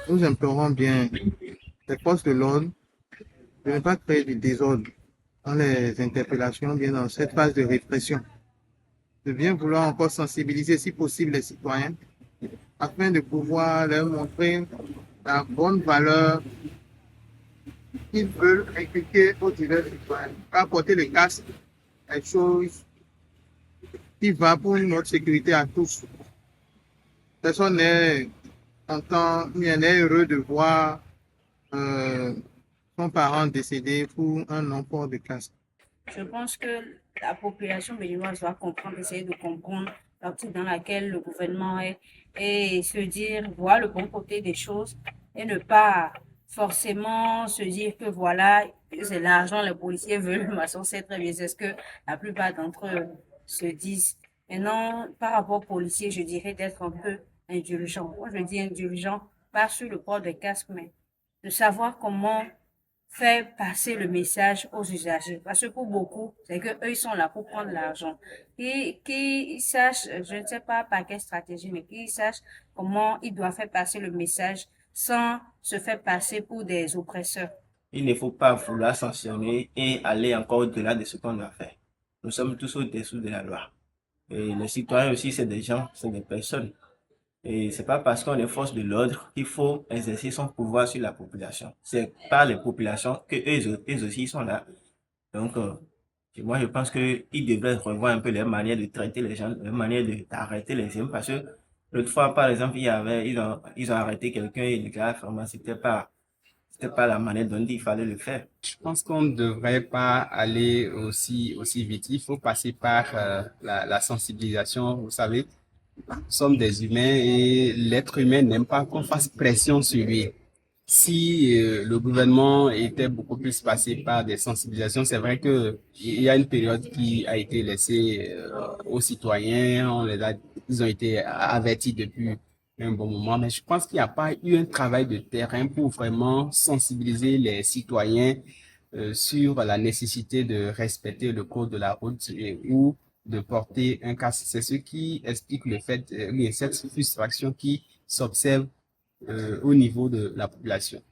nous implorons bien les forces de l'ordre de ne pas créer du désordre dans les interpellations, bien dans cette phase de répression, de bien vouloir encore sensibiliser si possible les citoyens afin de pouvoir leur montrer la bonne valeur qu'ils veulent inculquer aux divers citoyens. Pas porter le casque, quelque chose qui va pour notre sécurité à tous. Personne n'est content, n'est heureux de voir euh, son parent décédé pour un non-port de casque. Je pense que la population béninoise doit comprendre, essayer de comprendre l'optique dans laquelle le gouvernement est et se dire, voir le bon côté des choses et ne pas forcément se dire que voilà, c'est l'argent, les policiers veulent, mais on sait très bien, c'est ce que la plupart d'entre eux se disent. Maintenant, par rapport aux policiers, je dirais d'être un peu indulgent. Moi, je dis indulgent, pas sur le port des casques, mais de savoir comment faire passer le message aux usagers. Parce que pour beaucoup, c'est que eux, ils sont là pour prendre l'argent. Et qu'ils sachent, je ne sais pas par quelle stratégie, mais qu'ils sachent comment ils doivent faire passer le message sans se faire passer pour des oppresseurs. Il ne faut pas vouloir sanctionner et aller encore au-delà de ce qu'on doit faire. Nous sommes tous au-dessous de la loi. Et les citoyens aussi, c'est des gens, c'est des personnes. Et c'est pas parce qu'on est force de l'ordre qu'il faut exercer son pouvoir sur la population. C'est par les populations que eux aussi sont là. Donc, moi, je pense qu'ils devraient revoir un peu leur manière de traiter les gens, leur manière d'arrêter les gens. Parce que l'autre fois, par exemple, ils ont arrêté quelqu'un et le gars, vraiment, c'était pas la manière dont il fallait le faire. Je pense qu'on ne devrait pas aller aussi vite. Il faut passer par la sensibilisation. Vous savez, nous sommes des humains et l'être humain n'aime pas qu'on fasse pression sur lui. Si le gouvernement était beaucoup plus passé par des sensibilisations, c'est vrai que il y a une période qui a été laissée aux citoyens, ils ont été avertis depuis un bon moment, mais je pense qu'il n'y a pas eu un travail de terrain pour vraiment sensibiliser les citoyens sur la nécessité de respecter le code de la route ou de porter un casque. C'est ce qui explique le fait, cette frustration qui s'observe au niveau de la population.